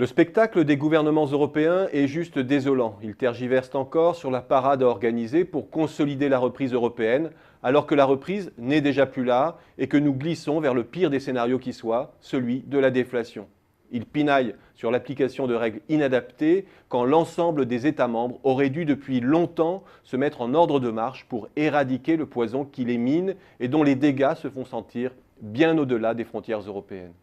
Le spectacle des gouvernements européens est juste désolant. Ils tergiversent encore sur la parade à organiser pour consolider la reprise européenne, alors que la reprise n'est déjà plus là et que nous glissons vers le pire des scénarios qui soit, celui de la déflation. Ils pinaillent sur l'application de règles inadaptées quand l'ensemble des États membres auraient dû depuis longtemps se mettre en ordre de marche pour éradiquer le poison qui les mine et dont les dégâts se font sentir bien au-delà des frontières européennes.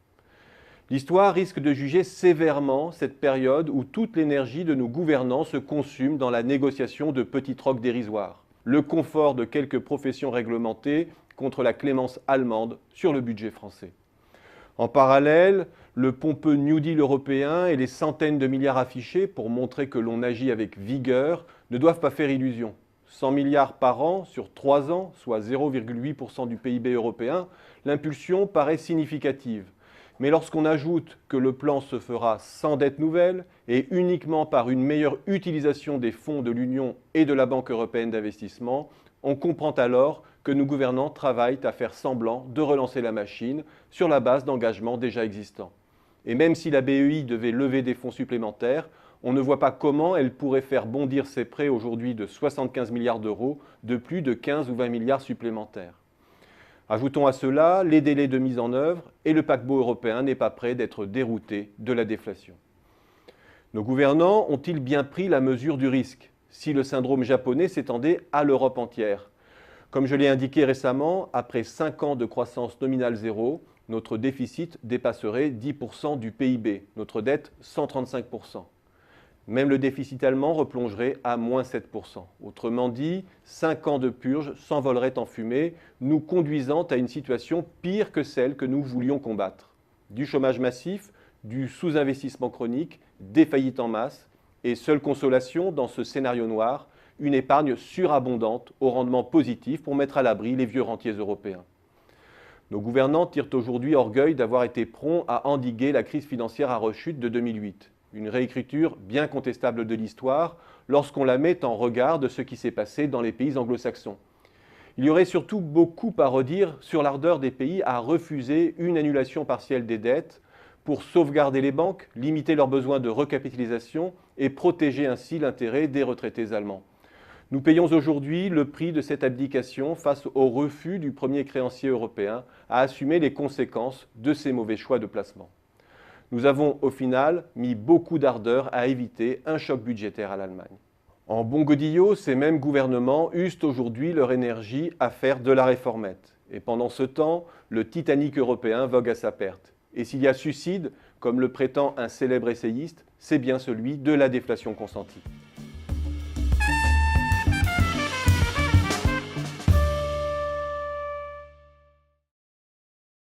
L'histoire risque de juger sévèrement cette période où toute l'énergie de nos gouvernants se consume dans la négociation de petits trocs dérisoires, le confort de quelques professions réglementées contre la clémence allemande sur le budget français. En parallèle, le pompeux New Deal européen et les centaines de milliards affichés pour montrer que l'on agit avec vigueur ne doivent pas faire illusion. 100 milliards par an sur 3 ans, soit 0,8% du PIB européen, l'impulsion paraît significative. Mais lorsqu'on ajoute que le plan se fera sans dette nouvelle et uniquement par une meilleure utilisation des fonds de l'Union et de la Banque européenne d'investissement, on comprend alors que nos gouvernants travaillent à faire semblant de relancer la machine sur la base d'engagements déjà existants. Et même si la BEI devait lever des fonds supplémentaires, on ne voit pas comment elle pourrait faire bondir ses prêts aujourd'hui de 75 milliards d'euros de plus de 15 ou 20 milliards supplémentaires. Ajoutons à cela les délais de mise en œuvre et le paquebot européen n'est pas prêt d'être dérouté de la déflation. Nos gouvernants ont-ils bien pris la mesure du risque si le syndrome japonais s'étendait à l'Europe entière? Comme je l'ai indiqué récemment, après 5 ans de croissance nominale zéro, notre déficit dépasserait 10% du PIB, notre dette 135%. Même le déficit allemand replongerait à moins 7%. Autrement dit, 5 ans de purge s'envoleraient en fumée, nous conduisant à une situation pire que celle que nous voulions combattre. Du chômage massif, du sous-investissement chronique, des faillites en masse, et seule consolation dans ce scénario noir, une épargne surabondante au rendement positif pour mettre à l'abri les vieux rentiers européens. Nos gouvernants tirent aujourd'hui orgueil d'avoir été prompts à endiguer la crise financière à rechute de 2008. Une réécriture bien contestable de l'histoire lorsqu'on la met en regard de ce qui s'est passé dans les pays anglo-saxons. Il y aurait surtout beaucoup à redire sur l'ardeur des pays à refuser une annulation partielle des dettes pour sauvegarder les banques, limiter leurs besoins de recapitalisation et protéger ainsi l'intérêt des retraités allemands. Nous payons aujourd'hui le prix de cette abdication face au refus du premier créancier européen à assumer les conséquences de ces mauvais choix de placement. Nous avons au final mis beaucoup d'ardeur à éviter un choc budgétaire à l'Allemagne. En bon godillot, ces mêmes gouvernements usent aujourd'hui leur énergie à faire de la réformette. Et pendant ce temps, le Titanic européen vogue à sa perte. Et s'il y a suicide, comme le prétend un célèbre essayiste, c'est bien celui de la déflation consentie.